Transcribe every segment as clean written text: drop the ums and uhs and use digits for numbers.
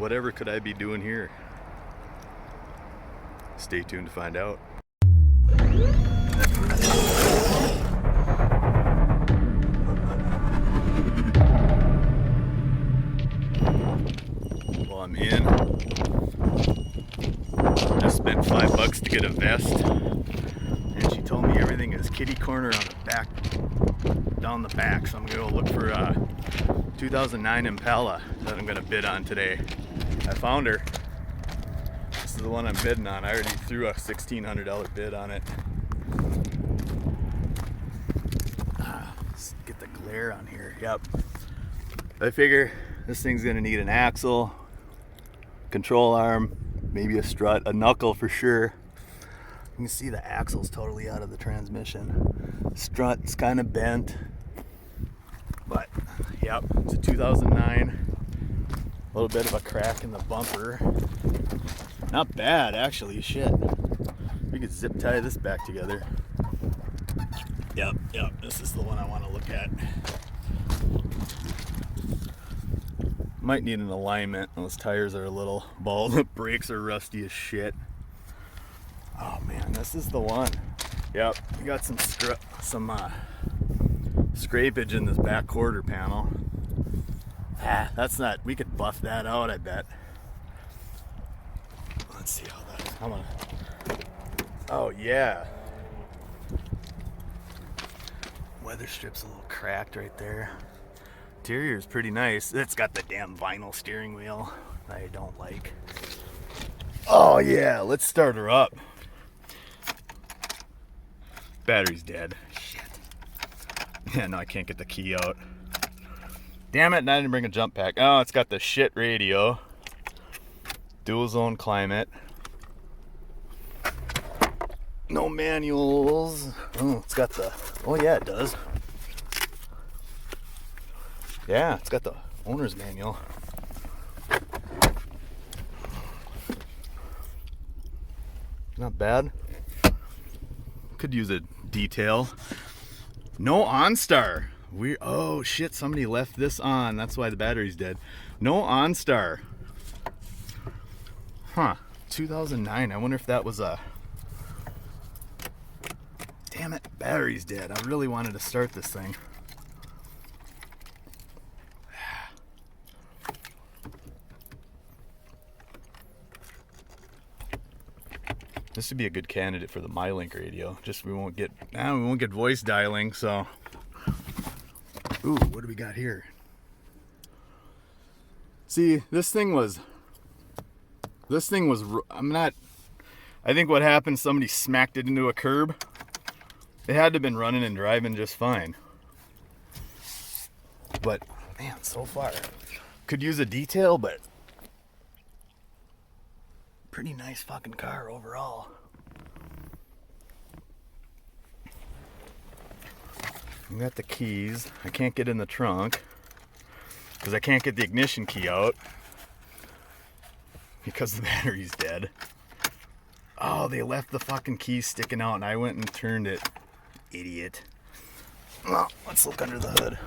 Whatever could I be doing here? Stay tuned to find out. Well, I'm in. Just spent $5 to get a vest, and she told me everything is kitty corner on the back, down the back. So I'm gonna go look for a 2009 Impala that I'm gonna bid on today. I found her. This is the one I'm bidding on. I already threw a $1,600 bid on it. Let's get the glare on here. Yep. I figure this thing's gonna need an axle, control arm, maybe a strut, a knuckle for sure. You can see the axle's totally out of the transmission. Strut's kind of bent, but yep, it's a 2009. A little bit of a crack in the bumper. Not bad, actually. Shit. We could zip tie this back together. Yep, this is the one I want to look at. Might need an alignment. Those tires are a little bald. The brakes are rusty as shit. Oh man, this is the one. Yep, we got some scrapage in this back quarter panel. That's not. We could buff that out, I bet. Let's see how that. Come on. Oh yeah. Weather strip's a little cracked right there. Interior is pretty nice. It's got the damn vinyl steering wheel I don't like. Oh yeah, let's start her up. Battery's dead. Shit. Yeah, no, I can't get the key out. Damn it, and I didn't bring a jump pack. Oh, it's got the shit radio. Dual zone climate. No manuals. Oh, it's got the. Oh yeah, it does. Yeah, it's got the owner's manual. Not bad. Could use a detail. No OnStar. Oh shit, somebody left this on. That's why the battery's dead. No OnStar. Huh. 2009. I wonder if that was a. Damn it, battery's dead. I really wanted to start this thing. This would be a good candidate for the MyLink radio. Just we won't get voice dialing, so. Ooh, what do we got here? See, this thing was I think what happened, somebody smacked it into a curb. It had to have been running and driving just fine. But man, so far could use a detail, but pretty nice fucking car overall. I got the keys. I can't get in the trunk because I can't get the ignition key out because the battery's dead. Oh, they left the fucking keys sticking out and I went and turned it. Idiot. Well, let's look under the hood.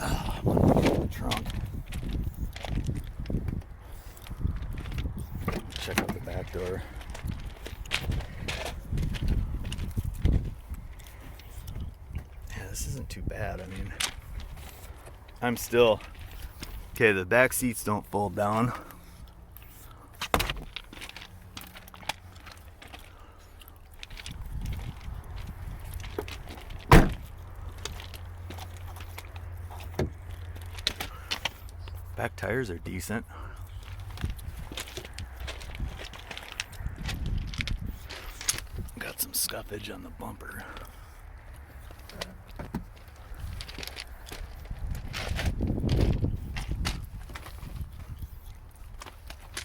Oh, the trunk. Check out the back door. Yeah, this isn't too bad. I mean, I'm still okay. The back seats don't fold down. Back tires are decent. Got some scuffage on the bumper.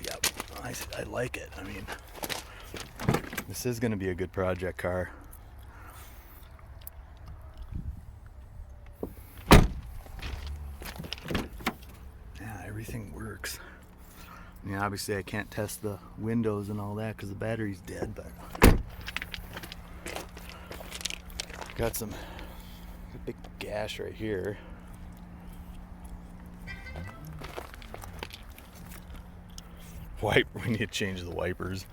Yep, I like it. I mean, this is going to be a good project car. Everything works. I mean, obviously I can't test the windows and all that because the battery's dead, but got a big gash right here. We need to change the wipers.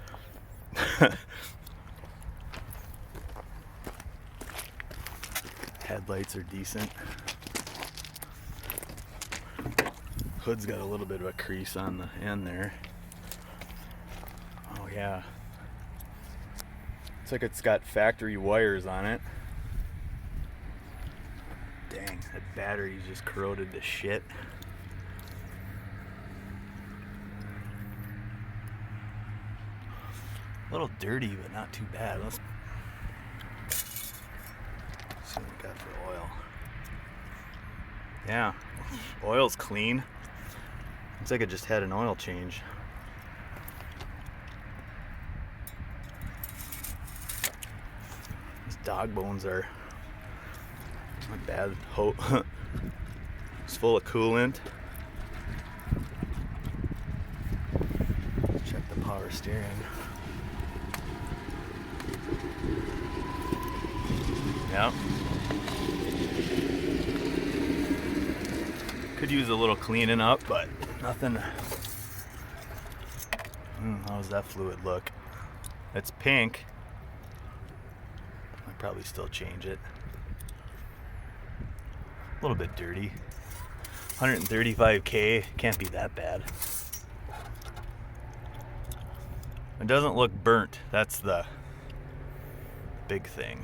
Headlights are decent. Hood's got a little bit of a crease on the end there. Oh yeah. Looks like it's got factory wires on it. Dang, that battery's just corroded to shit. A little dirty, but not too bad. Let's see what we got for oil. Yeah, oil's clean. Looks like it just had an oil change. These dog bones are not bad. It's full of coolant. Check the power steering. Yep. Could use a little cleaning up, but nothing. How does that fluid look? It's pink. I'd probably still change it. A little bit dirty. 135K, can't be that bad. It doesn't look burnt. That's the big thing.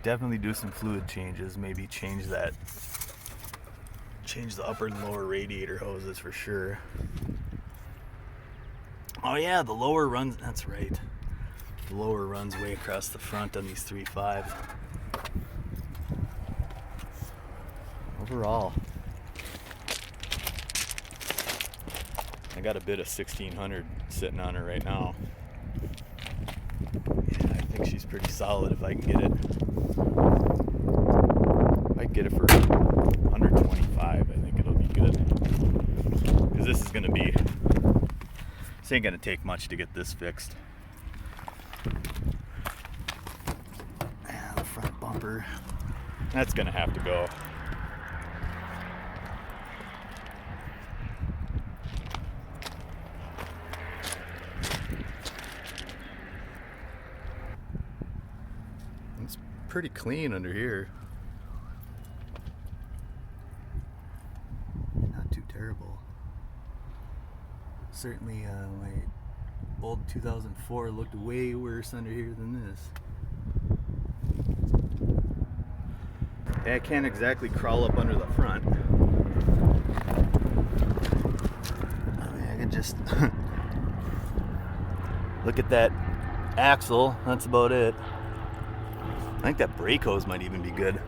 Definitely do some fluid changes. Maybe change the upper and lower radiator hoses for sure. Oh yeah, the lower runs, that's right. The lower runs way across the front on these 3.5. Overall, I got a bit of 1600 sitting on her right now. Yeah, I think she's pretty solid if I can get it. If I can get it for 125, I think it'll be good. Because this is gonna be, this ain't gonna take much to get this fixed. Yeah, the front bumper, that's gonna have to go. It's pretty clean under here. Not too terrible. Certainly my old 2004 looked way worse under here than this. Yeah, I can't exactly crawl up under the front. I mean, I can just look at that axle, that's about it. I think that brake hose might even be good.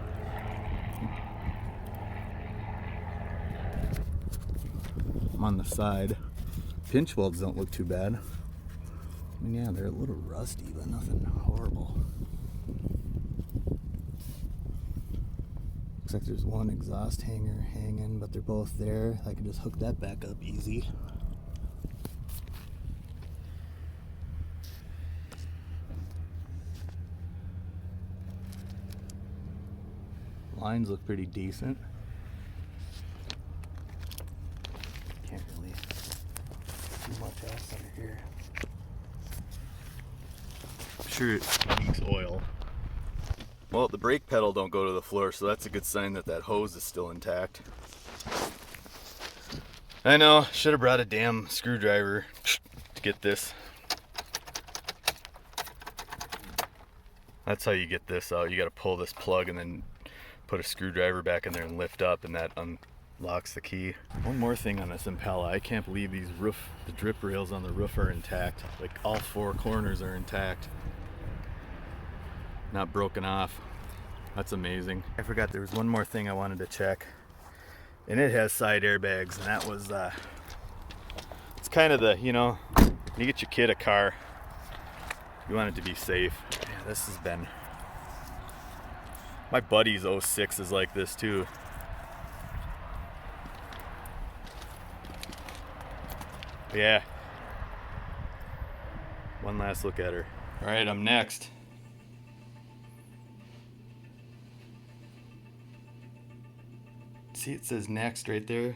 I'm on the side. Pinch welds don't look too bad. I mean, yeah, they're a little rusty, but nothing horrible. Looks like there's one exhaust hanger hanging, but they're both there. I can just hook that back up easy. Lines look pretty decent. Can't really see much else under here. I'm sure it leaks oil. Well, the brake pedal don't go to the floor, so that's a good sign that that hose is still intact. I know, should have brought a damn screwdriver to get this. That's how you get this out. You got to pull this plug and then put a screwdriver back in there and lift up, and that unlocks the key. One more thing on this Impala, I can't believe the drip rails on the roof are intact. Like all four corners are intact. Not broken off. That's amazing. I forgot there was one more thing I wanted to check. And it has side airbags, and that was, it's kind of the, you know, you get your kid a car, you want it to be safe. Yeah, this has been, my buddy's 06 is like this too. Yeah. One last look at her. All right, I'm next. See, it says next right there.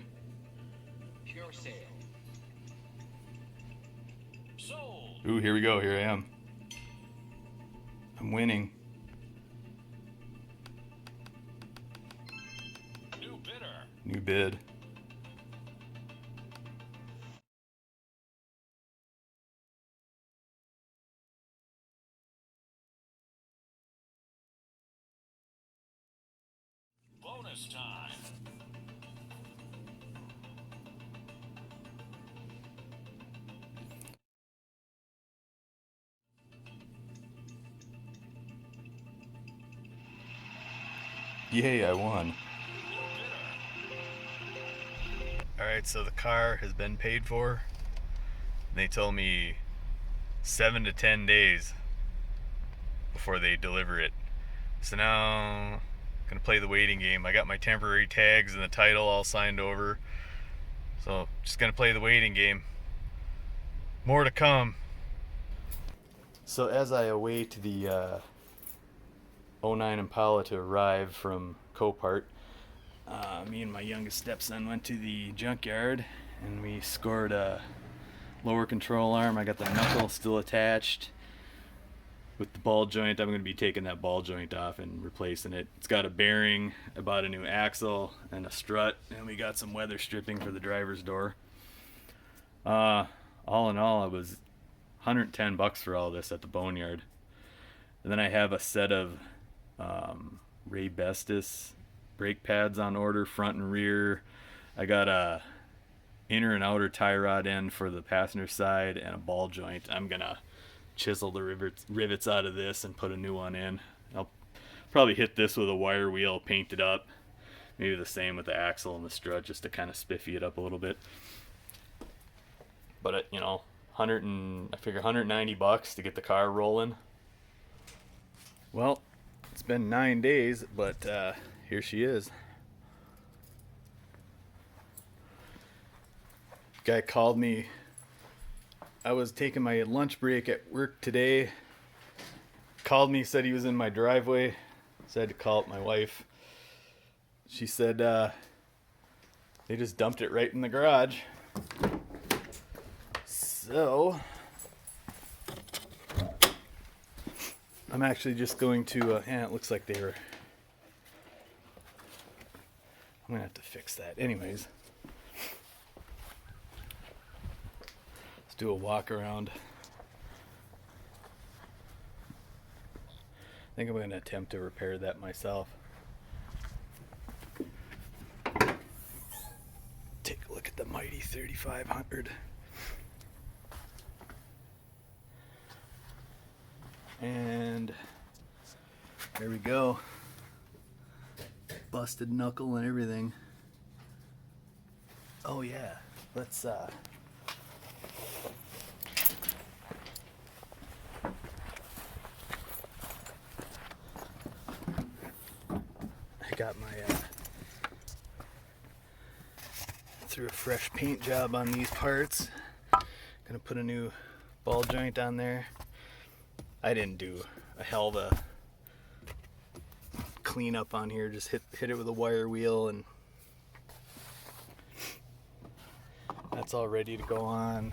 Pure sale. Ooh, here we go. Here I am. I'm winning. New bid. Bonus time. Yay, I won. Alright, so the car has been paid for. They told me 7 to 10 days before they deliver it. So now I'm gonna play the waiting game. I got my temporary tags and the title all signed over. So just gonna play the waiting game. More to come. So as I await the '09 Impala to arrive from Copart, me and my youngest stepson went to the junkyard and we scored a lower control arm. I got the knuckle still attached with the ball joint. I'm going to be taking that ball joint off and replacing it. It's got a bearing. I bought a new axle and a strut, and we got some weather stripping for the driver's door. All in all, it was $110 for all this at the boneyard. And then I have a set of Ray Bestis brake pads on order, front and rear. I got a inner and outer tie rod end for the passenger side and a ball joint. I'm gonna chisel the rivets out of this and put a new one in. I'll probably hit this with a wire wheel, paint it up. Maybe the same with the axle and the strut, just to kind of spiffy it up a little bit. But you know, I figure $190 to get the car rolling. Well, it's been 9 days, but here she is. Guy called me. I was taking my lunch break at work today. Called me, said he was in my driveway. So I had to call up my wife. She said they just dumped it right in the garage. So I'm actually just going to, it looks like they were, I'm going to have to fix that. Anyways, let's do a walk around. I think I'm going to attempt to repair that myself. Take a look at the mighty 3500. And there we go. Busted knuckle and everything. Oh yeah, let's I got my threw a fresh paint job on these parts. Gonna put a new ball joint on there. I didn't do a hell of a cleanup on here, just hit it with a wire wheel, and that's all ready to go on.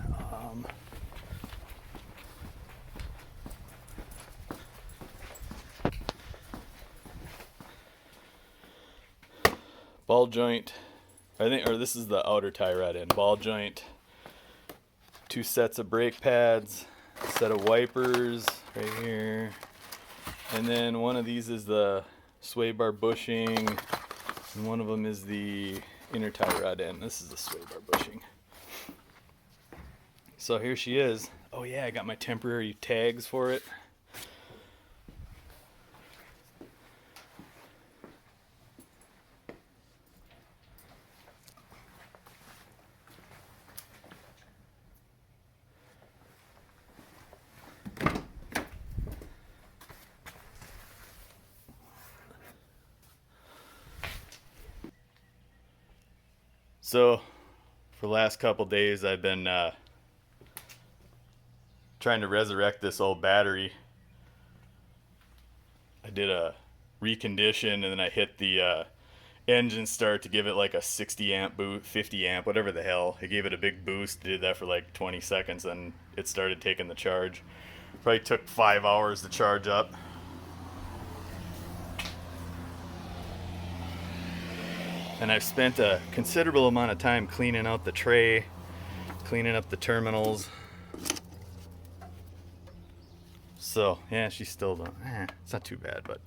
Ball joint, I think, or this is the outer tie rod end. Ball joint, 2 sets of brake pads, a set of wipers right here, and then one of these is the sway bar bushing, and one of them is the inner tie rod end. This is the sway bar bushing. So here she is. Oh yeah, I got my temporary tags for it. So for the last couple days I've been trying to resurrect this old battery. I did a recondition and then I hit the engine start to give it like a 60 amp boost, 50 amp, whatever the hell. It gave it a big boost, did that for like 20 seconds, and it started taking the charge. Probably took 5 hours to charge up. And I've spent a considerable amount of time cleaning out the tray, cleaning up the terminals. So yeah, she's still done. It's not too bad, but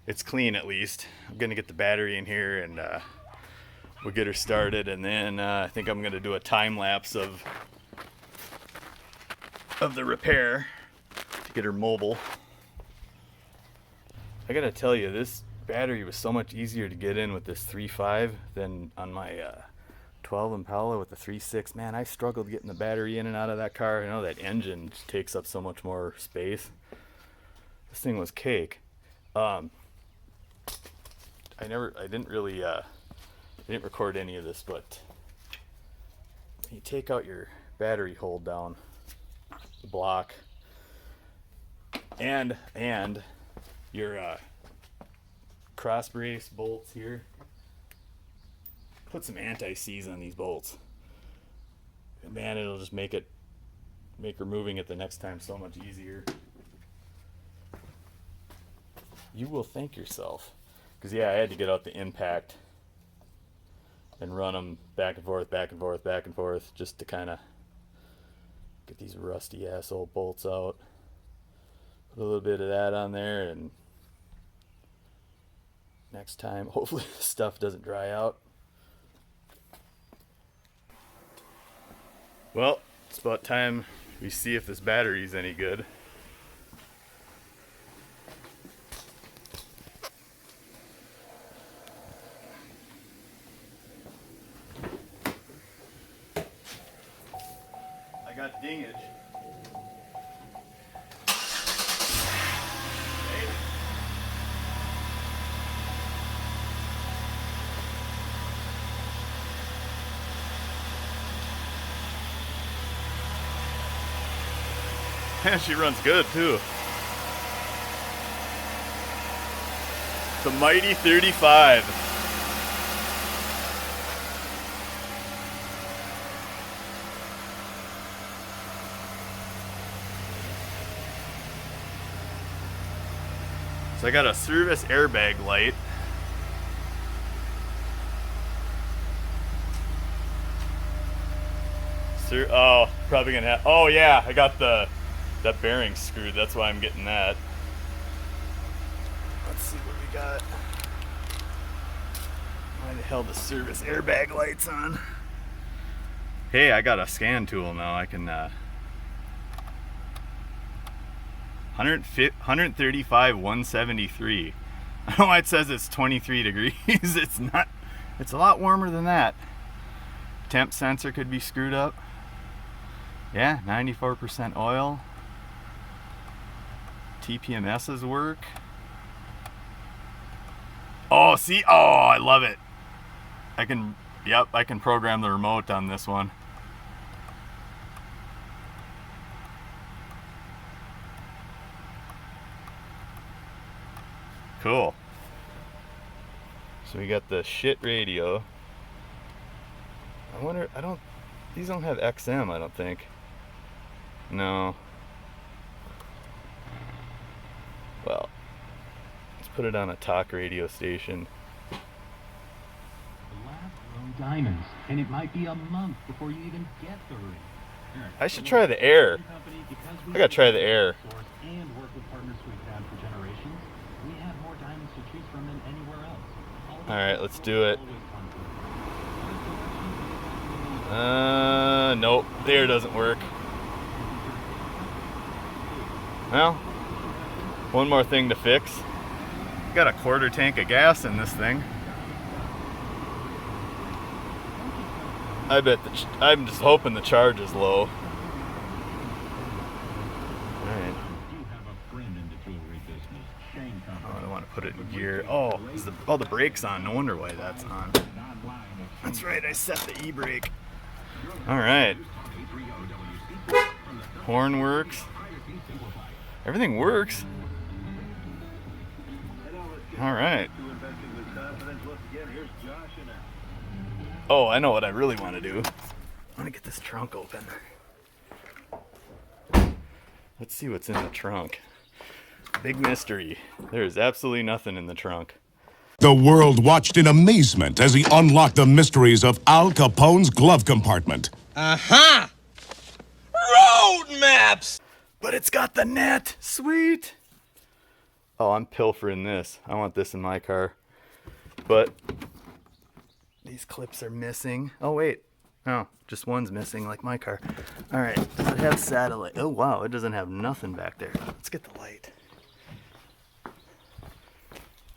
it's clean at least. I'm gonna get the battery in here and we'll get her started, and then I think I'm gonna do a time lapse of the repair to get her mobile. I gotta tell you, this battery was so much easier to get in with this 3.5 than on my 12 Impala with the 3.6. Man, I struggled getting the battery in and out of that car. You know, that engine just takes up so much more space. This thing was cake. I didn't record any of this, but you take out your battery hold down, the block, and your cross brace bolts here. Put some anti-seize on these bolts. And man, it'll just make removing it the next time so much easier. You will thank yourself. Because yeah, I had to get out the impact and run them back and forth, back and forth, back and forth, just to kind of get these rusty ass old bolts out. Put a little bit of that on there, and next time, hopefully the stuff doesn't dry out. Well, it's about time we see if this battery's any good. I got dingage. Yeah, she runs good too. The mighty 35. So I got a service airbag light. Oh, probably gonna have. Oh yeah, I got that bearing screwed. That's why I'm getting that. Let's see what we got. Why the hell the service airbag light's on? Hey, I got a scan tool now. I can 135, 173. I don't know why it says it's 23 degrees. It's not. It's a lot warmer than that. Temp sensor could be screwed up. Yeah, 94% oil. TPMS's work. Oh, see? Oh, I love it. I can program the remote on this one. Cool. So we got the shit radio. I wonder, these don't have XM, I don't think. No. Well, let's put it on a talk radio station. Diamonds, and it might be a month before you even get the ring. I should try the air. I gotta try the air. And work with partners we've had for generations. We have more diamonds to choose from than anywhere else. All right, let's do it. Nope, the air doesn't work. Well, one more thing to fix. Got a quarter tank of gas in this thing. I bet I'm just hoping the charge is low. Alright. Oh, I don't want to put it in gear. Oh, the brake's on. No wonder why that's on. That's right, I set the e-brake. Alright. Horn works. Everything works. Alright. Evans once again. Here's Josh and Al. Oh, I know what I really want to do. I want to get this trunk open. Let's see what's in the trunk. Big mystery. There is absolutely nothing in the trunk. The world watched in amazement as he unlocked the mysteries of Al Capone's glove compartment. Aha! Road maps! But it's got the net. Sweet. Oh, I'm pilfering this. I want this in my car. But these clips are missing. Oh, wait. Oh, just one's missing like my car. All right. Does it have satellite? Oh, wow. It doesn't have nothing back there. Let's get the light.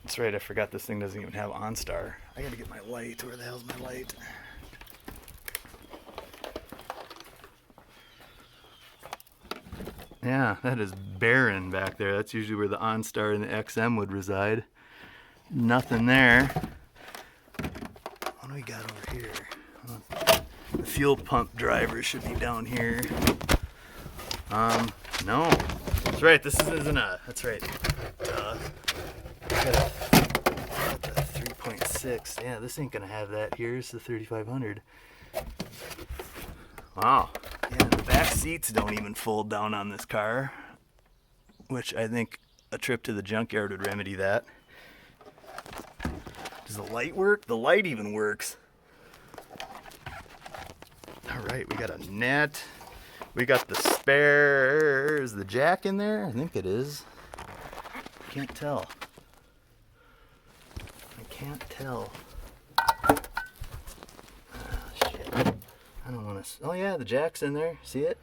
That's right. I forgot this thing doesn't even have OnStar. I got to get my light. Where the hell's my light? Yeah, that is barren back there. That's usually where the OnStar and the XM would reside. Nothing there. What do we got over here? The fuel pump driver should be down here. No. That's right, this isn't a, that's right. Got the 3.6. Yeah, this ain't gonna have that here. It's the 3500. Wow. Yeah, and the back seats don't even fold down on this car, which I think a trip to the junkyard would remedy that. Does the light work? The light even works. All right, we got a net. We got the spare. Is the jack in there? I think it is. Can't tell. I can't tell. Shit. I don't want to. Oh yeah, the jack's in there. See it?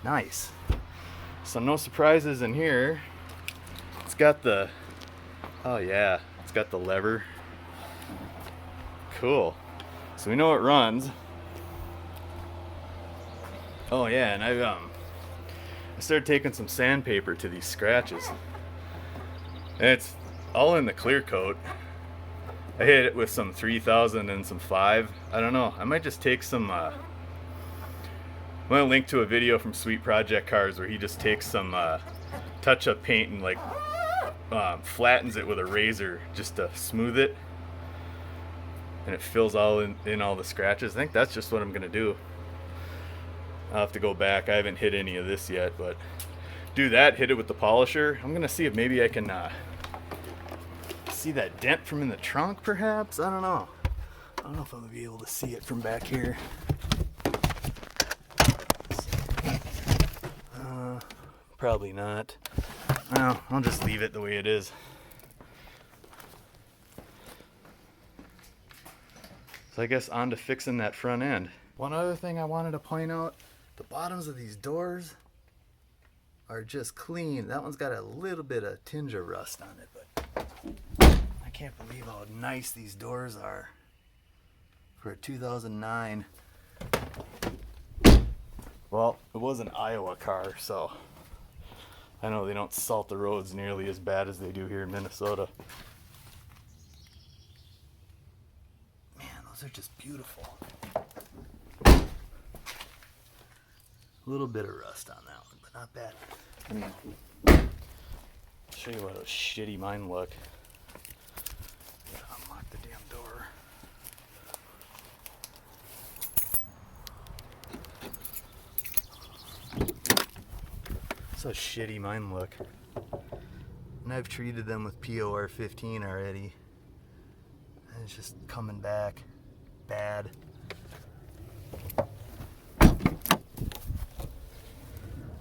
Nice. So no surprises in here. It's got the. Oh yeah, it's got the lever. Cool. So we know it runs. Oh yeah, and I started taking some sandpaper to these scratches. And it's all in the clear coat. I hit it with some 3000 and some 5. I don't know. I might just take some. I'm gonna link to a video from Sweet Project Cars where he just takes some touch-up paint and like flattens it with a razor just to smooth it, and it fills all in all the scratches. I think that's just what I'm gonna do. I'll have to go back. I haven't hit any of this yet, but do that. Hit it with the polisher. I'm gonna see if maybe I can. See that dent from in the trunk, perhaps? I don't know. I don't know if I'm gonna be able to see it from back here. Probably not. Well, I'll just leave it the way it is. So I guess on to fixing that front end. One other thing I wanted to point out, the bottoms of these doors are just clean. That one's got a little bit of tinge of rust on it, but I can't believe how nice these doors are for a 2009. Well, it was an Iowa car, so I know they don't salt the roads nearly as bad as they do here in Minnesota. Man, those are just beautiful. A little bit of rust on that one, but not bad. I'll show you why those shitty mine look. Gotta unlock the damn door. So shitty mine look. And I've treated them with POR 15 already. And it's just coming back bad.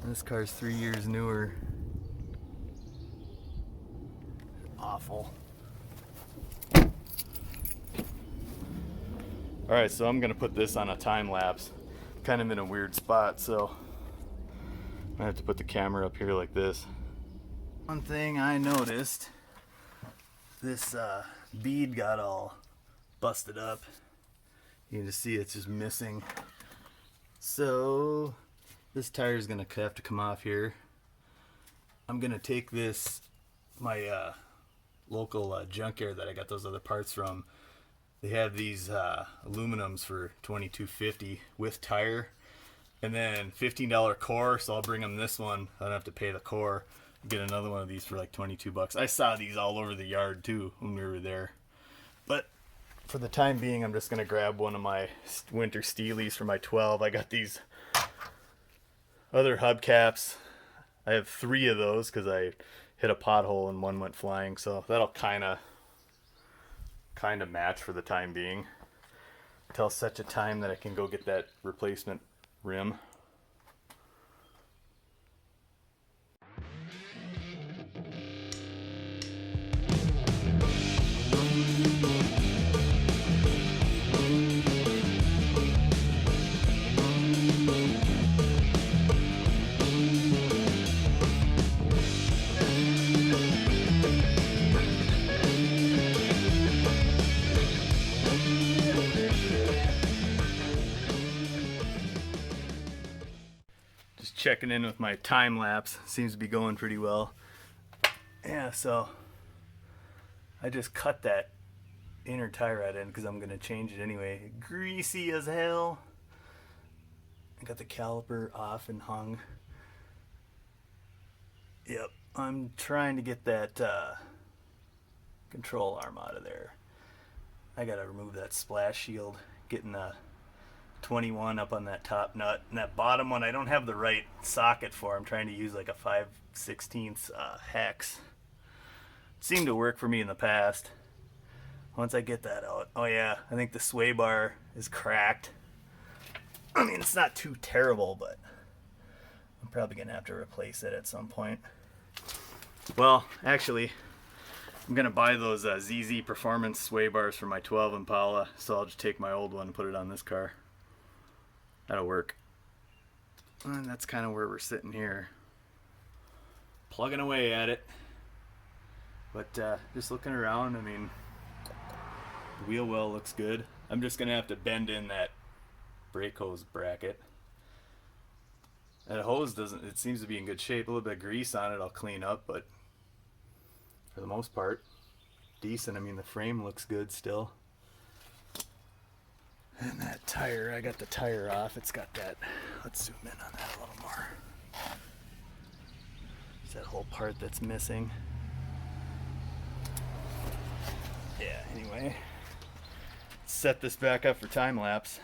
This car's 3 years newer. Awful. Alright, so I'm gonna put this on a time lapse. Kind of in a weird spot, so I have to put the camera up here like this. One thing I noticed, this bead got all busted up. You can just see it's just missing. So this tire is gonna have to come off here. I'm gonna take this, my local junkyard that I got those other parts from. They have these aluminums for $22.50 with tire, and then $15 core. So I'll bring them this one. I don't have to pay the core. Get another one of these for like 22 bucks. I saw these all over the yard too when we were there. But for the time being, I'm just going to grab one of my winter Steelies for my 12. I got these other hubcaps. I have 3 of those because I hit a pothole and one went flying. So that'll kind of match for the time being. Till such a time that I can go get that replacement rim. Checking in with my time lapse. Seems to be going pretty well. Yeah, so I just cut that inner tie rod in because I'm going to change it anyway. Greasy as hell. I got the caliper off and hung. Yep, I'm trying to get that control arm out of there. I got to remove that splash shield. Getting the 21 up on that top nut, and that bottom one I don't have the right socket for. I'm trying to use like a 5/16 hex. It seemed to work for me in the past. Once I get that out, oh yeah, I think the sway bar is cracked. I mean, it's not too terrible, but I'm probably gonna have to replace it at some point. Well, actually, I'm gonna buy those ZZ Performance sway bars for my 12 Impala, so I'll just take my old one and put it on this car. That'll work. And that's kind of where we're sitting here. Plugging away at it. But just looking around, I mean, the wheel well looks good. I'm just going to have to bend in that brake hose bracket. That hose doesn't, it seems to be in good shape. A little bit of grease on it I'll clean up, but for the most part, decent. I mean, the frame looks good still. And that tire, I got the tire off. It's got that, let's zoom in on that a little more. It's that whole part that's missing. Yeah, anyway. Set this back up for time lapse.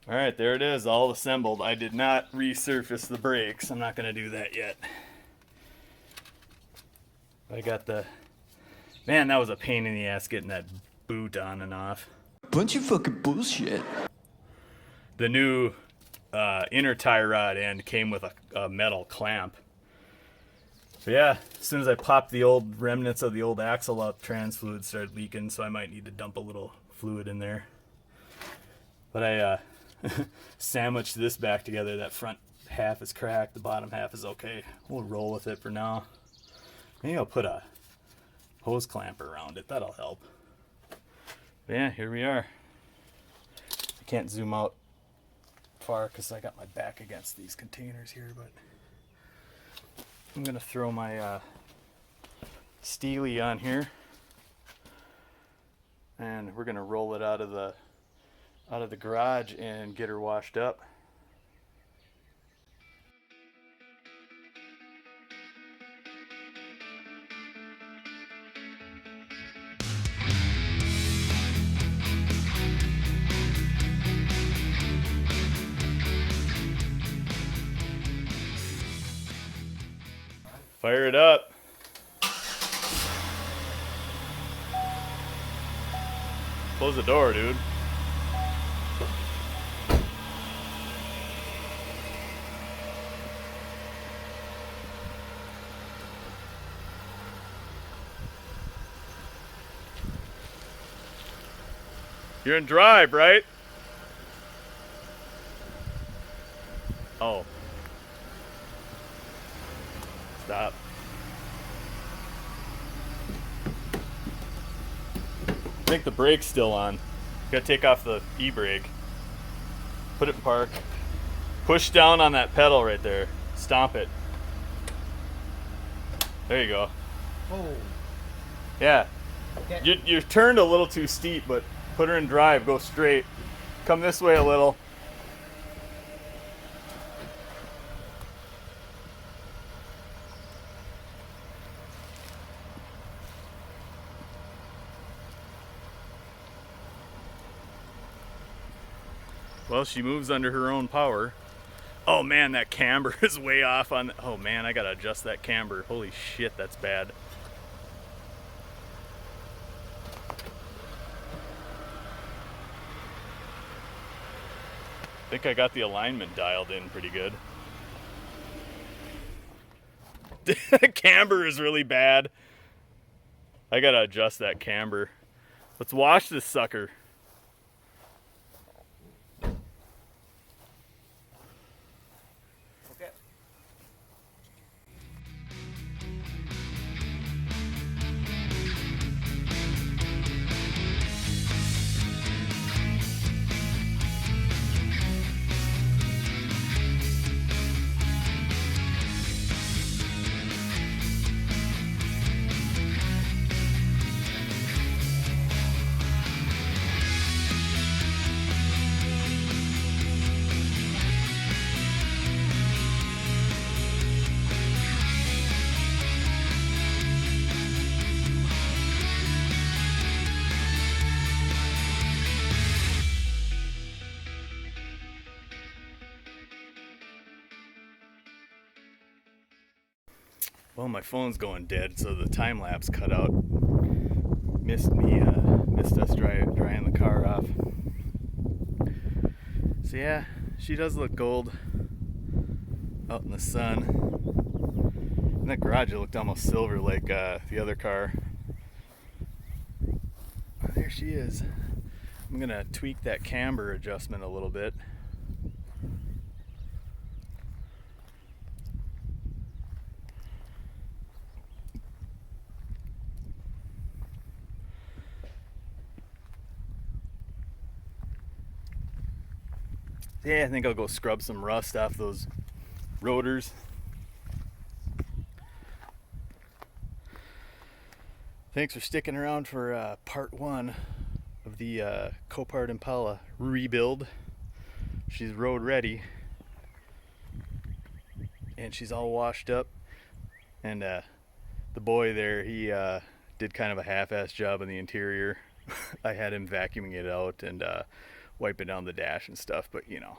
All right, there it is, all assembled. I did not resurface the brakes. I'm not going to do that yet. I got the... Man, that was a pain in the ass getting that boot on and off. Bunch of fucking bullshit. The new inner tie rod end came with a metal clamp. But yeah, as soon as I popped the old remnants of the old axle out, trans fluid started leaking, so I might need to dump a little fluid in there. But I sandwiched this back together. That front half is cracked, the bottom half is okay. We'll roll with it for now. Maybe I'll put a hose clamper around it, that'll help. But yeah, here we are. I can't zoom out far because I got my back against these containers here, but I'm gonna throw my Steely on here, and we're gonna roll it out of the garage and get her washed up. Fire it up. Close the door, dude. You're in drive, right? Oh. Stop. I think the brake's still on. You gotta take off the e-brake. Put it in park. Push down on that pedal right there. Stomp it. There you go. Oh, Yeah. okay. You're turned a little too steep, but put her in drive. Go straight. Come this way a little. Well, she moves under her own power. Oh man, that camber is way off on. Oh man, I gotta adjust that camber. Holy shit, that's bad. I think I got the alignment dialed in pretty good. Camber is really bad. I gotta adjust that camber. Let's wash this sucker. Okay. Well, my phone's going dead, so the time lapse cut out. Missed us drying the car off. So yeah, she does look gold out in the sun. In that garage, it looked almost silver like the other car. There she is. I'm gonna tweak that camber adjustment a little bit. Yeah, I think I'll go scrub some rust off those rotors. Thanks for sticking around for part one of the Copart Impala rebuild. She's road ready, and she's all washed up. And the boy there, he did kind of a half-ass job in the interior. I had him vacuuming it out and wiping down the dash and stuff, but you know,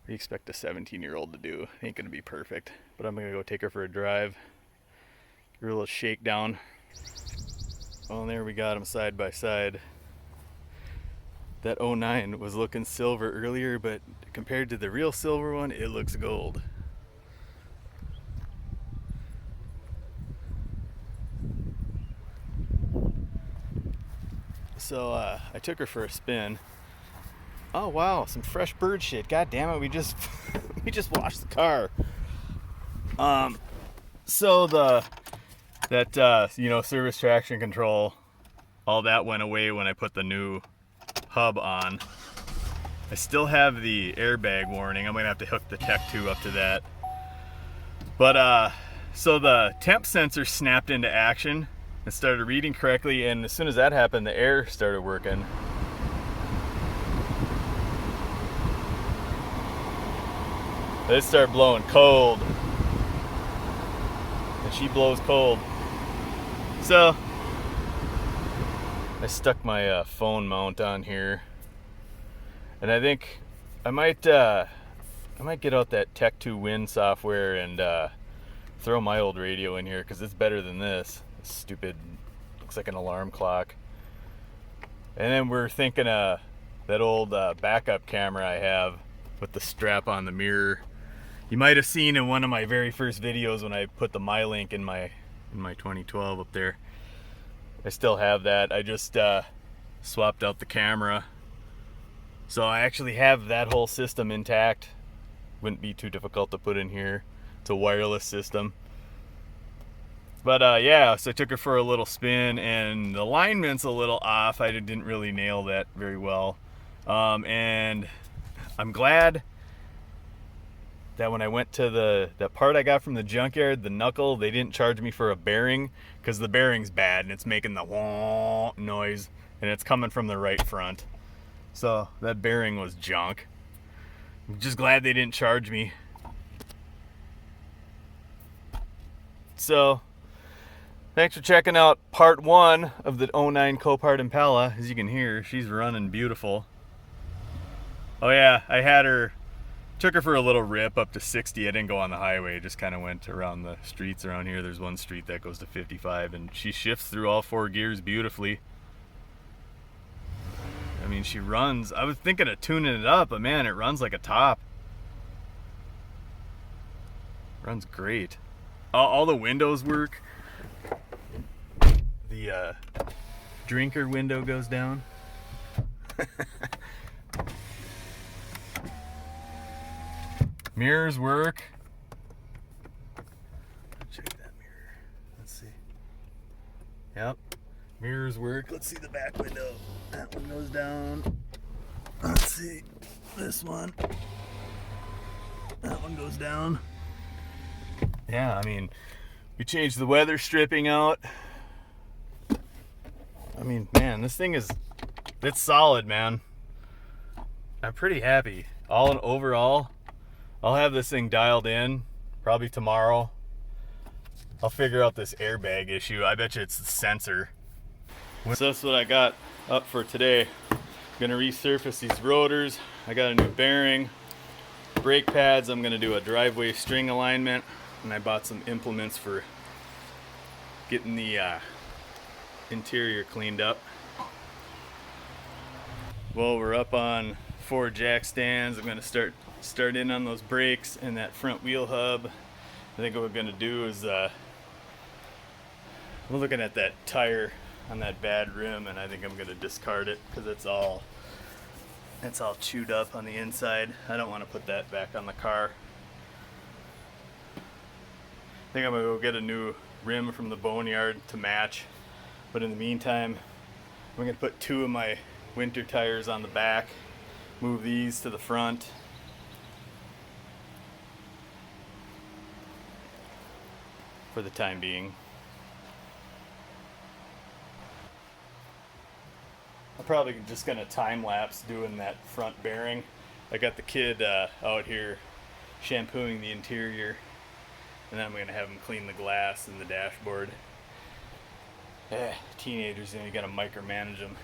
we expect a 17-year-old to do. Ain't gonna be perfect, but I'm gonna go take her for a drive, give her a little shakedown. Oh, and there we got them side by side. That 09 was looking silver earlier, but compared to the real silver one, it looks gold. So I took her for a spin. Oh wow, some fresh bird shit. God damn it, we just we just washed the car. So that you know, service traction control, all that went away when I put the new hub on. I still have the airbag warning. I'm gonna have to hook the Tech 2 up to that. But so the temp sensor snapped into action and started reading correctly, and as soon as that happened, the air started working. It started blowing cold, and she blows cold. So I stuck my phone mount on here, and I think I might get out that Tech 2 Win software and throw my old radio in here, because it's better than this. It's stupid, looks like an alarm clock. And then we're thinking that old backup camera I have with the strap on the mirror. You might have seen in one of my very first videos when I put the MyLink in my 2012 up there. I still have that. I just swapped out the camera. So I actually have that whole system intact. Wouldn't be too difficult to put in here. It's a wireless system. But yeah, so I took her for a little spin, and the alignment's a little off. I didn't really nail that very well. And I'm glad that when I went to that part I got from the junkyard, the knuckle, they didn't charge me for a bearing, because the bearing's bad and it's making the wah noise, and it's coming from the right front. So that bearing was junk. I'm just glad they didn't charge me. So thanks for checking out part 1 of the 09 Copart Impala. As you can hear, she's running beautiful. Oh yeah, I had her, took her for a little rip up to 60. I didn't go on the highway, just kind of went around the streets around here. There's one street that goes to 55, and she shifts through all 4 gears beautifully. I mean, she runs. I was thinking of tuning it up, but man, it runs like a top. Runs great. All the windows work. The drinker window goes down. Mirrors work. Check that mirror. Let's see. Yep. Mirrors work. Let's see the back window. That one goes down. Let's see. This one. That one goes down. Yeah, I mean, we changed the weather stripping out. I mean, man, this thing it's solid, man. I'm pretty happy. All in overall, I'll have this thing dialed in probably tomorrow. I'll figure out this airbag issue. I bet you it's the sensor. So that's what I got up for today. I'm gonna resurface these rotors. I got a new bearing, brake pads. I'm gonna do a driveway string alignment, and I bought some implements for getting the interior cleaned up. Well, we're up on 4 jack stands. I'm gonna start in on those brakes and that front wheel hub. I think what we're gonna do is we're looking at that tire on that bad rim, and I think I'm gonna discard it because it's all chewed up on the inside. I don't want to put that back on the car. I think I'm gonna go get a new rim from the boneyard to match, but in the meantime I'm gonna put 2 of my winter tires on the back, move these to the front. For the time being. I'm probably just gonna time lapse doing that front bearing. I got the kid out here shampooing the interior, and then I'm gonna have him clean the glass and the dashboard. Teenagers, you gotta micromanage them.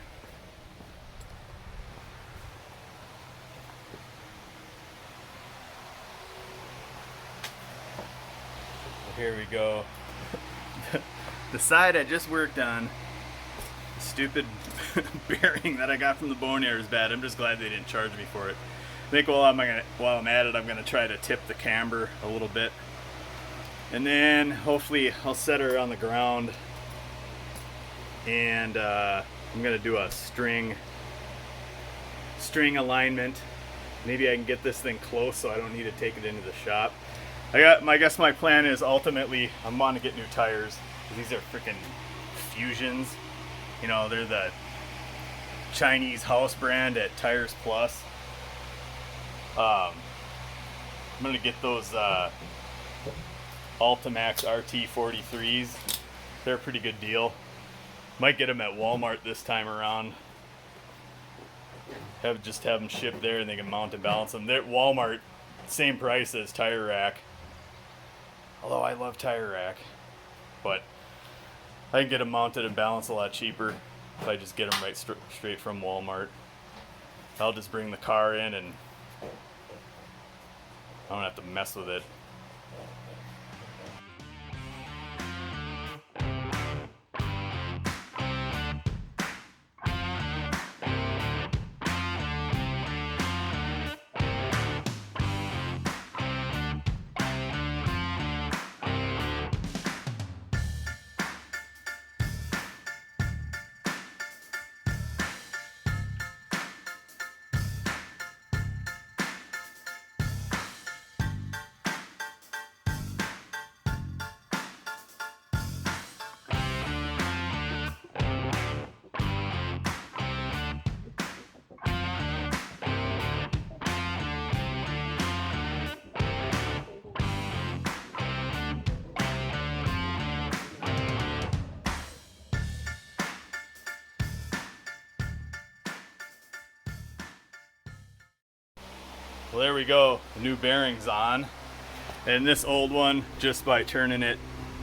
Here we go. The side I just worked on, stupid bearing that I got from the boneyard is bad. I'm just glad they didn't charge me for it. I think while I'm at it, I'm gonna try to tip the camber a little bit, and then hopefully I'll set her on the ground, and I'm gonna do a string alignment. Maybe I can get this thing close so I don't need to take it into the shop. I guess my plan is ultimately I'm going to get new tires. These are freaking Fusions. You know, they're the Chinese house brand at Tires Plus. I'm gonna get those Ultimax RT43s. They're a pretty good deal. Might get them at Walmart this time around. Just have them shipped there and they can mount and balance them. They're at Walmart, same price as Tire Rack. Although I love Tire Rack, but I can get them mounted and balanced a lot cheaper if I just get them right straight from Walmart. I'll just bring the car in and I don't have to mess with it. Well, there we go. The new bearing's on. And this old one, just by turning it,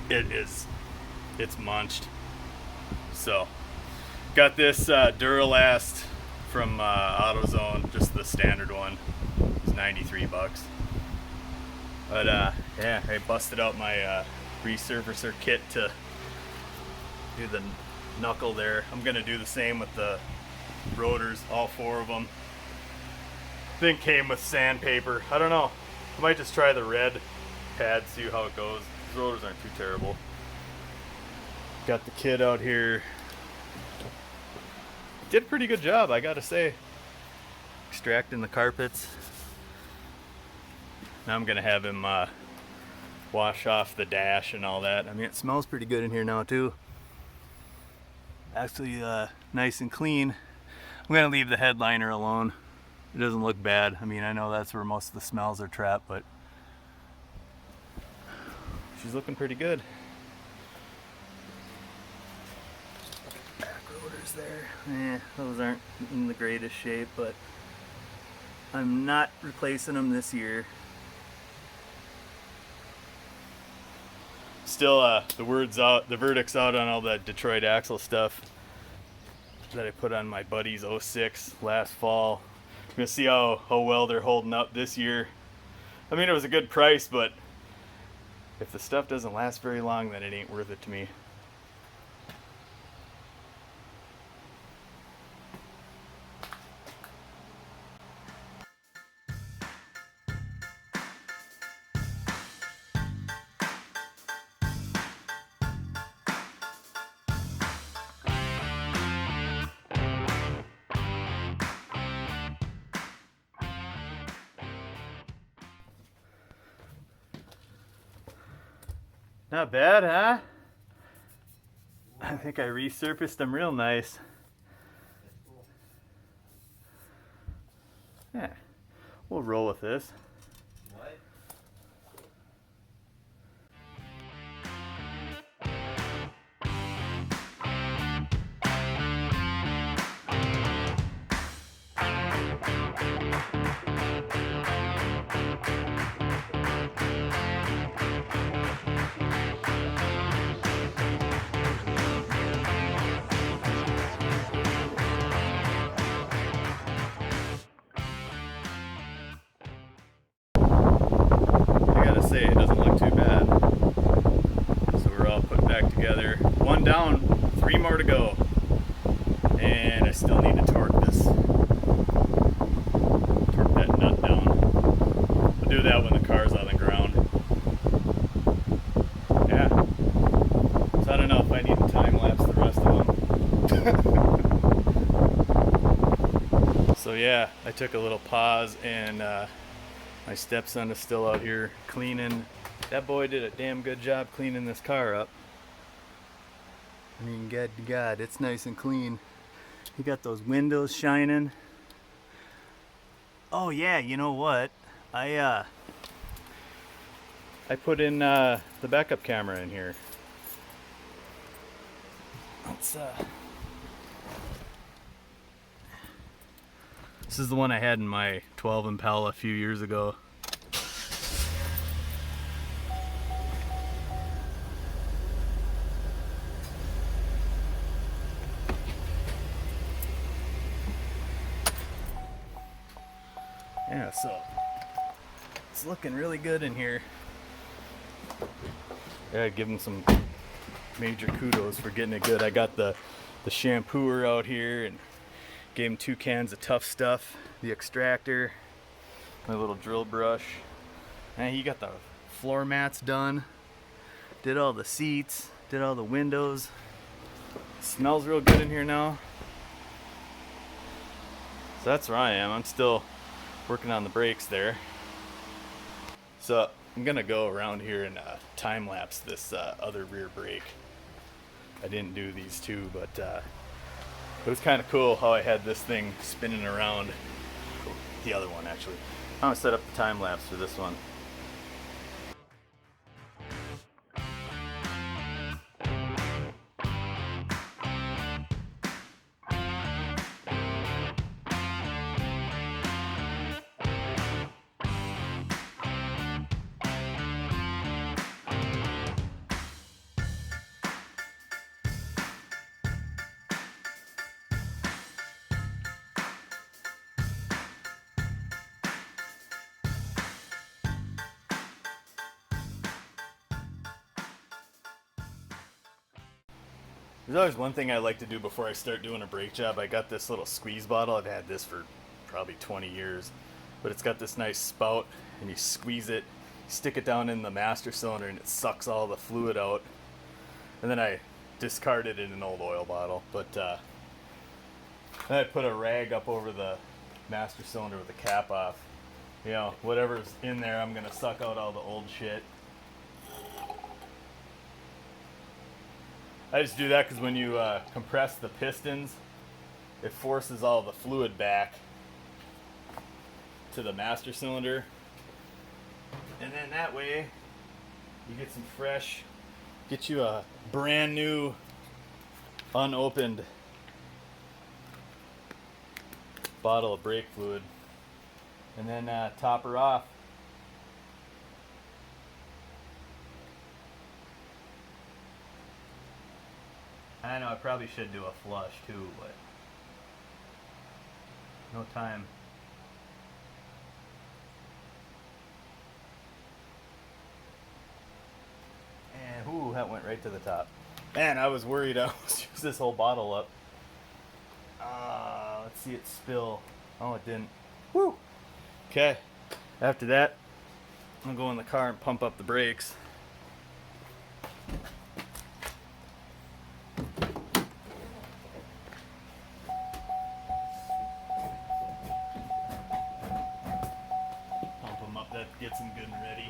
it's munched. So, got this Duralast from AutoZone, just the standard one. It's 93 bucks. But yeah, I busted out my resurfacer kit to do the knuckle there. I'm gonna do the same with the rotors, all 4 of them. I think came with sandpaper. I don't know. I might just try the red pad, see how it goes. These rotors aren't too terrible. Got the kid out here. Did a pretty good job, I gotta say. Extracting the carpets. Now I'm gonna have him wash off the dash and all that. I mean, it smells pretty good in here now too. Actually nice and clean. I'm gonna leave the headliner alone. It doesn't look bad. I mean, I know that's where most of the smells are trapped, but she's looking pretty good. Back rotors there. Those aren't in the greatest shape, but I'm not replacing them this year. Still, the verdict's out on all the Detroit axle stuff that I put on my buddy's 06 last fall. I'm gonna see how well they're holding up this year. I mean, it was a good price, but if the stuff doesn't last very long, then it ain't worth it to me. Not bad, huh? I think I resurfaced them real nice. Yeah, we'll roll with this. Say it doesn't look too bad. So we're all put back together. 1 down, 3 more to go. And I still need to torque that nut down. I'll do that when the car's on the ground. Yeah. So I don't know if I need to time lapse the rest of them. So yeah, I took a little pause and my stepson is still out here cleaning. That boy did a damn good job cleaning this car up. I mean, God to God, it's nice and clean. You got those windows shining. Oh yeah, you know what? I put in the backup camera in here. Let's This is the one I had in my 12 Impala a few years ago. Yeah, so it's looking really good in here. Yeah, give them some major kudos for getting it good. I got the shampooer out here and gave him 2 cans of tough stuff, the extractor, my little drill brush. And he got the floor mats done, did all the seats, did all the windows. Smells real good in here now. So that's where I am. I'm still working on the brakes there. So I'm gonna go around here and time lapse this other rear brake. I didn't do these two, but it was kind of cool how I had this thing spinning around. The other one actually. I'm gonna set up the time lapse for this one. There's always one thing I like to do before I start doing a brake job. I got this little squeeze bottle. I've had this for probably 20 years. But it's got this nice spout, and you squeeze it, stick it down in the master cylinder, and it sucks all the fluid out. And then I discard it in an old oil bottle. But then I put a rag up over the master cylinder with the cap off. You know, whatever's in there, I'm going to suck out all the old shit. I just do that because when you compress the pistons, it forces all the fluid back to the master cylinder. And then that way, you get some fresh, get you a brand new, unopened bottle of brake fluid. And then top her off. I know I probably should do a flush too, but no time. And ooh, that went right to the top. Man, I was worried I almost used this whole bottle up. Let's see it spill. Oh, it didn't. Woo! Okay, after that, I'm gonna go in the car and pump up the brakes. Pump them up, that gets them good and ready.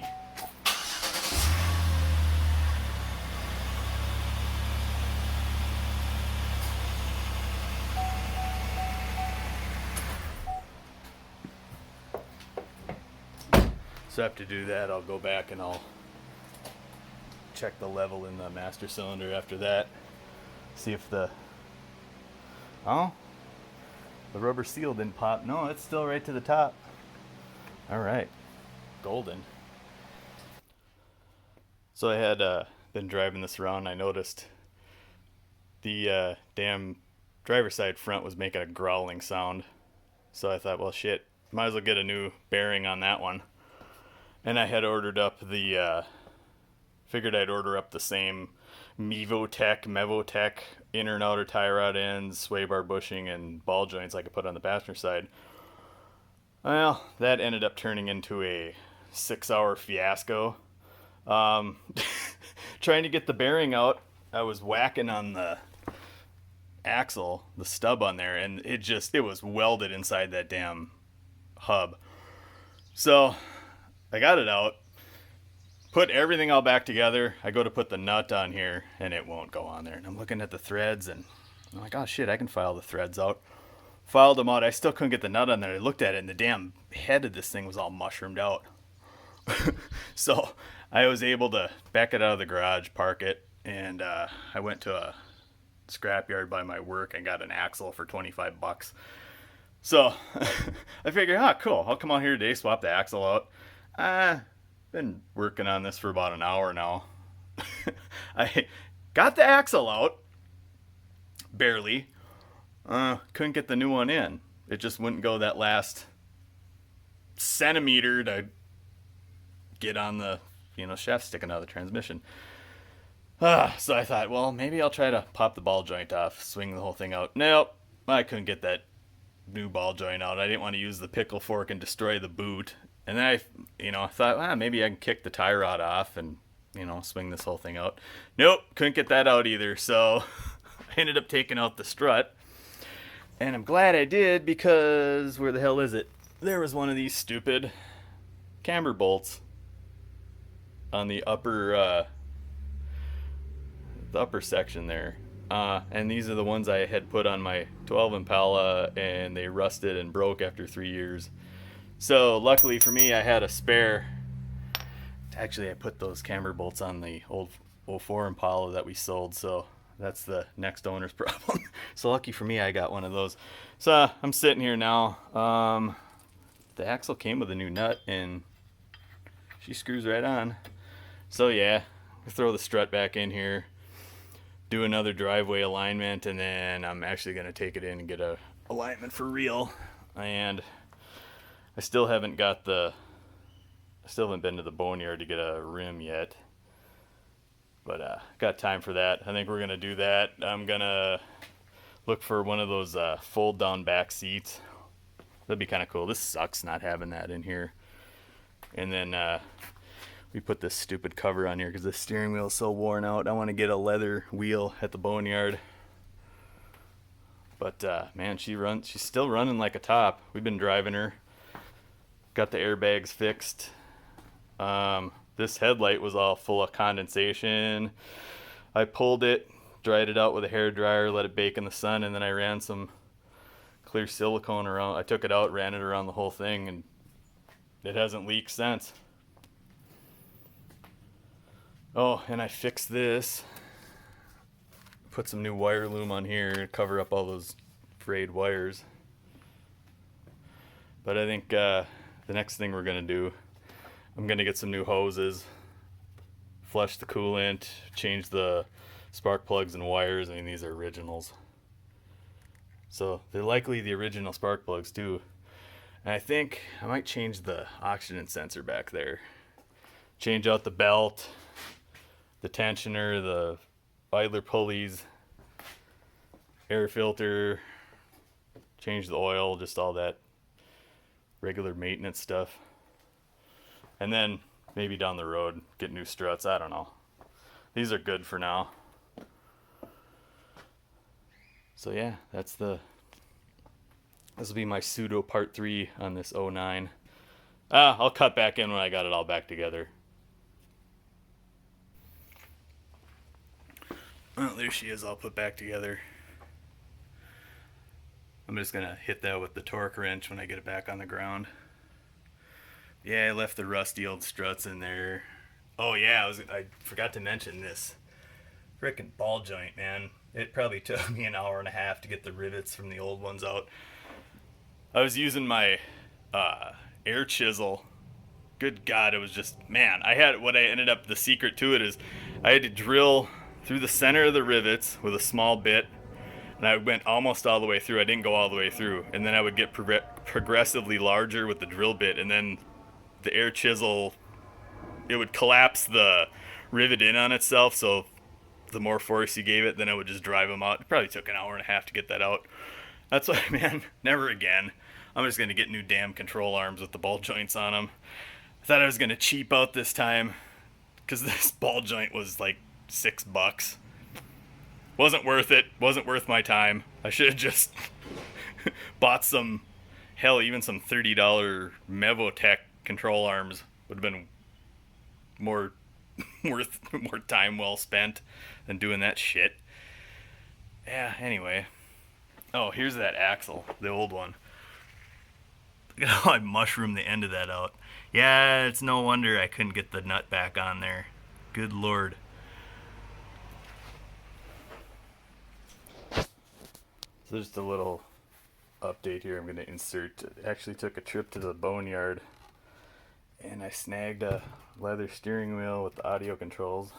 So after do that, I'll go back and I'll check the level in the master cylinder after that. See if the rubber seal didn't pop. No, it's still right to the top. All right, golden. So I had been driving this around. I noticed the damn driver's side front was making a growling sound. So I thought, well, shit, might as well get a new bearing on that one. And I had ordered up figured I'd order up the same Mevotech inner and outer tie rod ends, sway bar bushing, and ball joints I could put on the passenger side. Well, that ended up turning into a 6-hour fiasco. Trying to get the bearing out, I was whacking on the axle, the stub on there, and it was welded inside that damn hub. So I got it out, put everything all back together. I go to put the nut on here and it won't go on there. And I'm looking at the threads and I'm like, oh shit, I can file the threads out. filed them out. I still couldn't get the nut on there. I looked at it, and the damn head of this thing was all mushroomed out. So I was able to back it out of the garage, park it, and I went to a scrapyard by my work and got an axle for $25. So I figured, cool. I'll come out here today, swap the axle out. Been working on this for about an hour now. I got the axle out, barely. Couldn't get the new one in. It just wouldn't go that last centimeter to get on the, shaft sticking out of the transmission. So I thought, well, maybe I'll try to pop the ball joint off, swing the whole thing out. Nope, I couldn't get that new ball joint out. I didn't want to use the pickle fork and destroy the boot. And then I thought, maybe I can kick the tie rod off and, swing this whole thing out. Nope, couldn't get that out either. So I ended up taking out the strut. And I'm glad I did, because where the hell is it? There was one of these stupid camber bolts on the upper section there. And these are the ones I had put on my 12 Impala, and they rusted and broke after 3 years. So luckily for me, I had a spare. Actually, I put those camber bolts on the old 04 Impala that we sold, so that's the next owner's problem. So lucky for me, I got one of those. So I'm sitting here now. The axle came with a new nut, and she screws right on. So yeah, throw the strut back in here, do another driveway alignment, and then I'm actually going to take it in and get a alignment for real. And I still haven't been to the boneyard to get a rim yet. But got time for that. I think we're going to do that. I'm going to look for one of those fold down back seats. That'd be kind of cool. This sucks not having that in here. And then we put this stupid cover on here because the steering wheel is so worn out. I want to get a leather wheel at the boneyard. But man, she's still running like a top. We've been driving her. Got the airbags fixed. This headlight was all full of condensation. I pulled it, dried it out with a hair dryer, let it bake in the sun, and then I ran some clear silicone around. I took it out, ran it around the whole thing, and it hasn't leaked since. Oh, and I fixed this. Put some new wire loom on here to cover up all those frayed wires. But I think the next thing we're going to do, I'm going to get some new hoses, flush the coolant, change the spark plugs and wires. I mean, these are originals. So they're likely the original spark plugs too. And I think I might change the oxygen sensor back there. Change out the belt, the tensioner, the idler pulleys, air filter, change the oil, just all that regular maintenance stuff. And then maybe down the road, get new struts. I don't know. These are good for now. So yeah, this will be my pseudo part 3 on this 09. I'll cut back in when I got it all back together. Well, there she is, all put back together. I'm just gonna hit that with the torque wrench when I get it back on the ground. Yeah, I left the rusty old struts in there. Oh yeah, I forgot to mention this frickin' ball joint, man. It probably took me an hour and a half to get the rivets from the old ones out. I was using my air chisel. Good God, it was just, man, the secret to it is I had to drill through the center of the rivets with a small bit, and I went almost all the way through. I didn't go all the way through, and then I would get progressively larger with the drill bit, and then the air chisel, it would collapse the rivet in on itself, so the more force you gave it, then it would just drive them out. It probably took an hour and a half to get that out. That's why, man, never again. I'm just going to get new damn control arms with the ball joints on them. I thought I was going to cheap out this time because this ball joint was like $6. Wasn't worth it. Wasn't worth my time. I should have just bought some, hell, even some $30 Mevotech control arms would have been more time well spent than doing that shit. Yeah, anyway. Oh, here's that axle, the old one. Look at how I mushroomed the end of that out. Yeah, it's no wonder I couldn't get the nut back on there. Good lord. So just a little update here I'm going to insert. Actually took a trip to the boneyard and I snagged a leather steering wheel with the audio controls.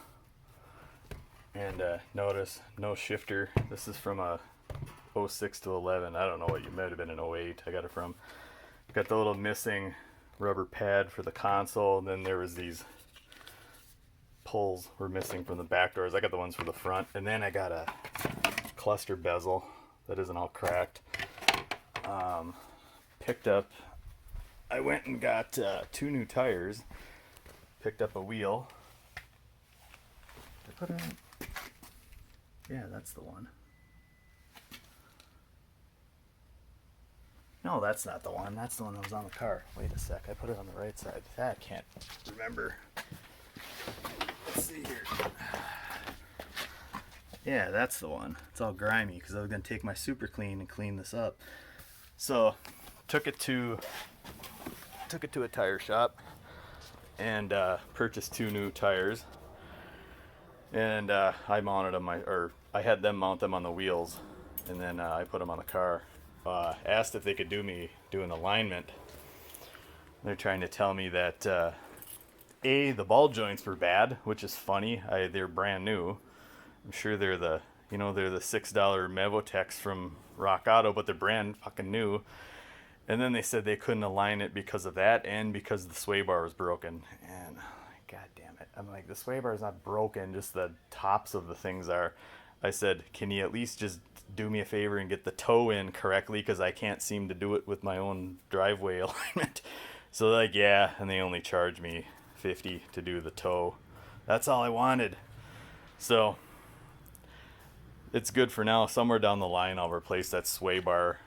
And notice no shifter. This is from a 06 to 11. I don't know what you might have been an 08. I got it from. Got the little missing rubber pad for the console, and then there was these pulls were missing from the back doors. I got the ones for the front, and then I got a cluster bezel that isn't all cracked. Picked up. I went and got 2 new tires. Picked up a wheel. Did I put it on? Yeah, that's the one. No, that's not the one. That's the one that was on the car. Wait a sec. I put it on the right side. I can't remember. Let's see here. Yeah, that's the one. It's all grimy because I was going to take my super clean and clean this up. So, took it to a tire shop and purchased 2 new tires. And I mounted them, I had them mount them on the wheels, and then I put them on the car. Asked if they could do an alignment. They're trying to tell me that the ball joints were bad, which is funny. They're brand new. I'm sure they're the $6 Mevotex from Rock Auto, but they're brand fucking new. And then they said they couldn't align it because of that and because the sway bar was broken. And god damn it, I'm like, the sway bar is not broken, just the tops of the things are. I said, can you at least just do me a favor and get the toe in correctly, because I can't seem to do it with my own driveway alignment. So they're like, yeah, and they only charged me $50 to do the toe. That's all I wanted. So it's good for now. Somewhere down the line I'll replace that sway bar,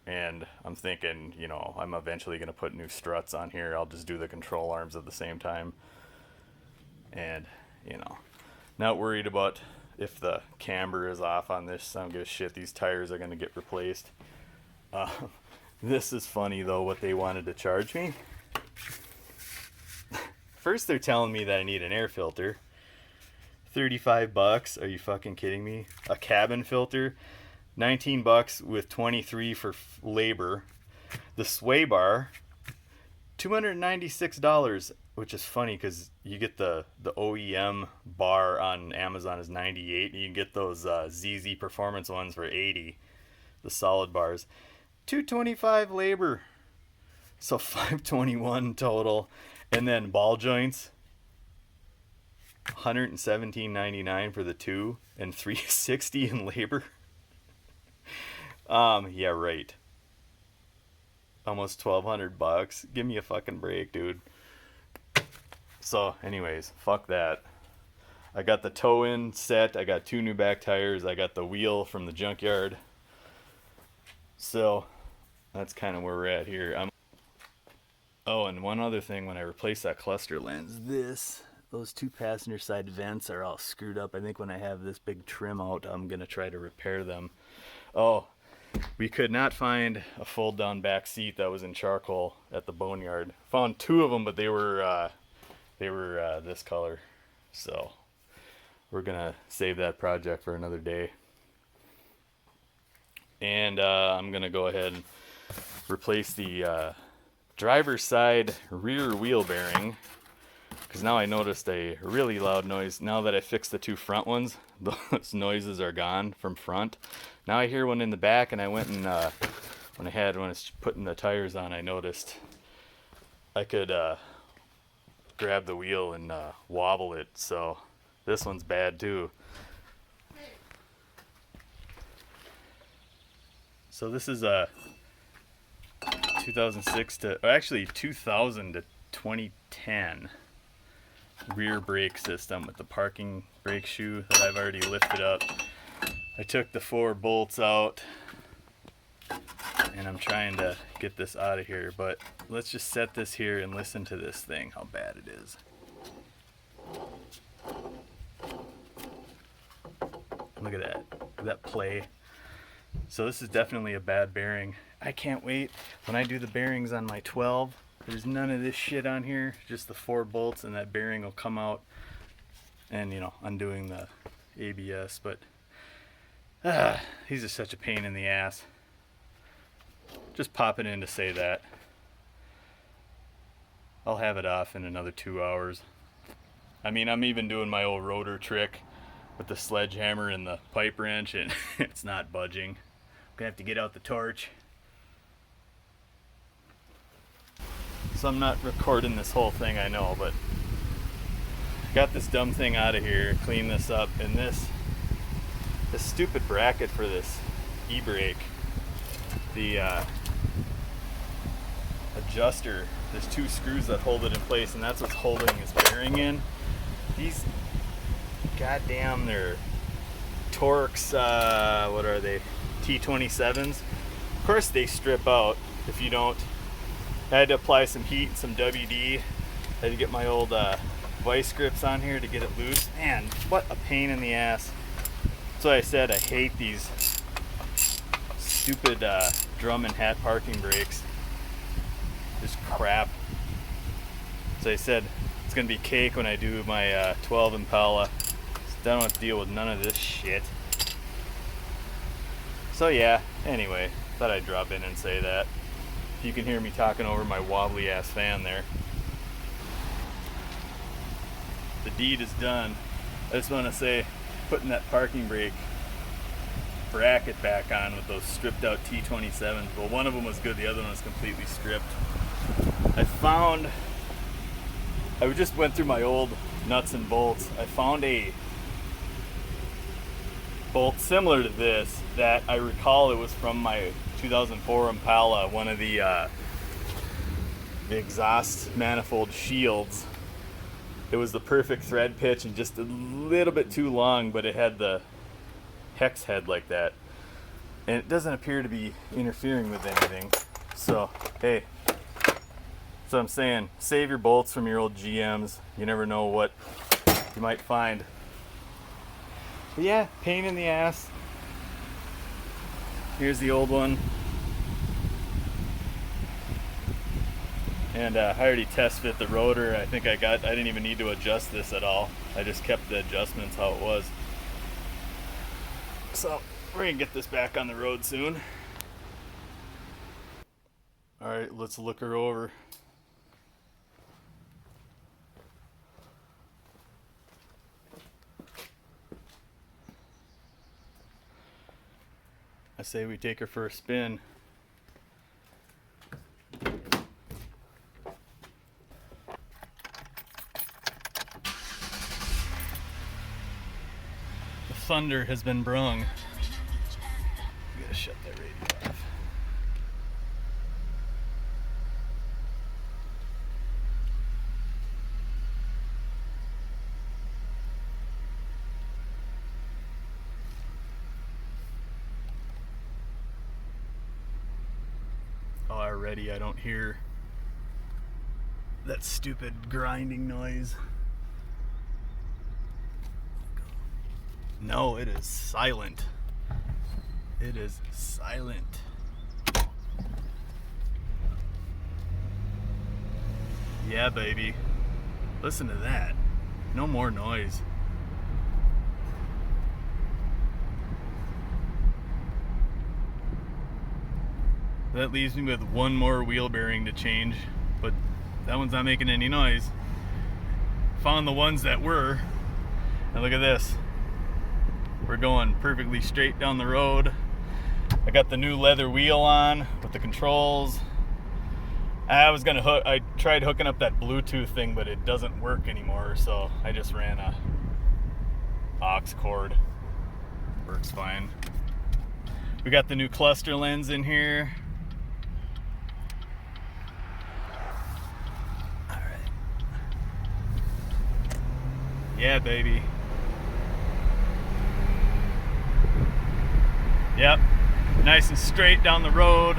and I'm thinking, I'm eventually going to put new struts on here. I'll just do the control arms at the same time, and not worried about if the camber is off on this. I don't give a shit. These tires are going to get replaced. This is funny though, what they wanted to charge me. First they're telling me that I need an air filter. $35. Are you fucking kidding me? A cabin filter, $19 with $23 for labor. The sway bar, $296, which is funny because you get the OEM bar on Amazon is $98, and you get those ZZ Performance ones for $80, the solid bars. $225 labor, so $521 total, and then ball joints, $117.99 for the 2 and $360 in labor. Yeah, right. Almost $1,200. Give me a fucking break, dude. So, anyways, fuck that. I got the toe in set. I got 2 new back tires. I got the wheel from the junkyard. So, that's kind of where we're at here. Oh, and one other thing, when I replace that cluster lens, those 2 passenger side vents are all screwed up. I think when I have this big trim out, I'm going to try to repair them. Oh, we could not find a fold down back seat that was in charcoal at the boneyard. Found 2 of them, but they were this color. So we're going to save that project for another day. And I'm going to go ahead and replace the driver's side rear wheel bearing, because now I noticed a really loud noise. Now that I fixed the 2 front ones, those noises are gone from front. Now I hear one in the back, and I went and when I was putting the tires on, I noticed I could grab the wheel and wobble it. So this one's bad too. So this is a 2006 to, or actually 2000 to 2010 rear brake system with the parking brake shoe that I've already lifted up. I took the 4 bolts out and I'm trying to get this out of here, but let's just set this here and listen to this thing, how bad it is. Look at that play. So this is definitely a bad bearing. I can't wait when I do the bearings on my 12. There's none of this shit on here, just the 4 bolts, and that bearing will come out and, you know, undoing the ABS. But these are such a pain in the ass. Just popping in to say that. I'll have it off in another 2 hours. I mean, I'm even doing my old rotor trick with the sledgehammer and the pipe wrench, and it's not budging. I'm gonna have to get out the torch. So I'm not recording this whole thing, I know, but I got this dumb thing out of here, clean this up, and this stupid bracket for this e-brake, the adjuster, there's 2 screws that hold it in place, and that's what's holding this bearing in. These goddamn, they're Torx, what are they, T27s. Of course they strip out if you don't. I had to apply some heat and some WD. I had to get my old vice grips on here to get it loose. Man, what a pain in the ass. That's why I said I hate these stupid drum and hat parking brakes. Just crap. So I said it's gonna be cake when I do my 12 Impala. So I don't have to deal with none of this shit. So yeah, anyway, thought I'd drop in and say that. You can hear me talking over my wobbly ass fan there. The deed is done. I just want to say, putting that parking brake bracket back on with those stripped out T27s. Well, one of them was good, the other one was completely stripped. I just went through my old nuts and bolts. I found a bolt similar to this that I recall it was from my 2004 Impala, one of the exhaust manifold shields. It was the perfect thread pitch and just a little bit too long, but it had the hex head like that. And it doesn't appear to be interfering with anything. So, hey, so I'm saying, save your bolts from your old GMs. You never know what you might find. But yeah, pain in the ass. Here's the old one. And I already test fit the rotor. I think I didn't even need to adjust this at all. I just kept the adjustments how it was. So we're gonna get this back on the road soon. All right, let's look her over. I say we take her for a spin. The thunder has been brung. I gotta shut that radio off. Already I don't hear that stupid grinding noise. No, it is silent. It is silent. Yeah, baby. Listen to that. No more noise. That leaves me with one more wheel bearing to change, but that one's not making any noise. Found the ones that were, and look at this. We're going perfectly straight down the road. I got the new leather wheel on with the controls. I tried hooking up that Bluetooth thing, but it doesn't work anymore, so I just ran a aux cord. Works fine. We got the new cluster lens in here. Yeah, baby. Yep, nice and straight down the road.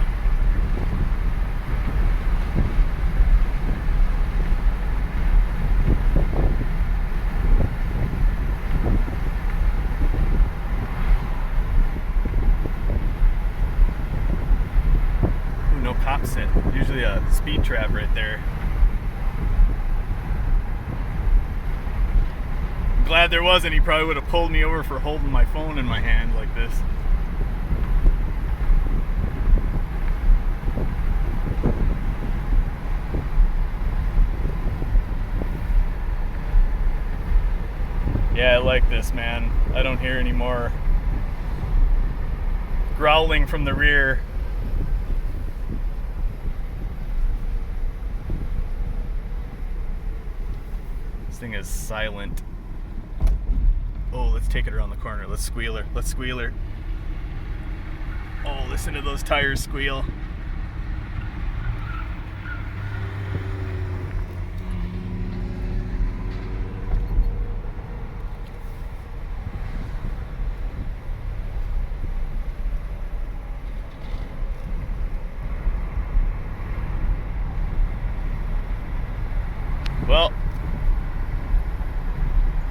Usually a speed trap right there. I'm glad there wasn't. He probably would have pulled me over for holding my phone in my hand like this. Yeah, I like this, man. I don't hear any more growling from the rear. This thing is silent. Oh, let's take it around the corner. Let's squeal her. Let's squeal her. Oh, listen to those tires squeal. Well,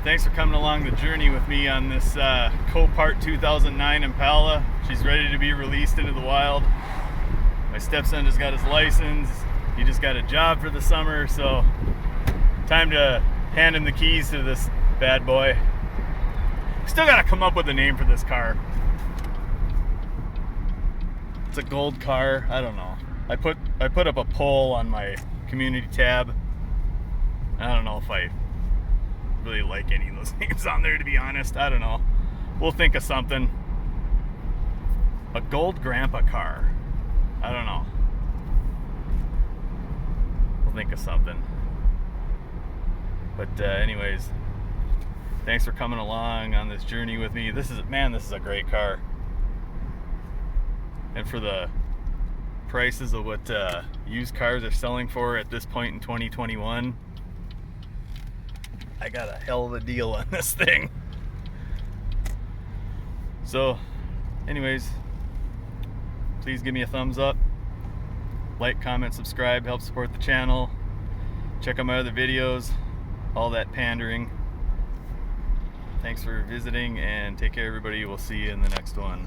thanks for coming along the journey with me on this Copart 2009 Impala. She's ready to be released into the wild. My stepson just got his license. He just got a job for the summer, so time to hand him the keys to this bad boy. Still gotta come up with a name for this car. It's a gold car. I don't know. I put up a poll on my community tab. I don't know if I really like any of those names on there, to be honest. I don't know. We'll think of something. A gold grandpa car. I don't know. We'll think of something. But anyways, thanks for coming along on this journey with me. This is a great car. And for the prices of what used cars are selling for at this point in 2021, I got a hell of a deal on this thing. So, anyways, please give me a thumbs up. Like, comment, subscribe, help support the channel. Check out my other videos, all that pandering. Thanks for visiting, and take care, everybody. We'll see you in the next one.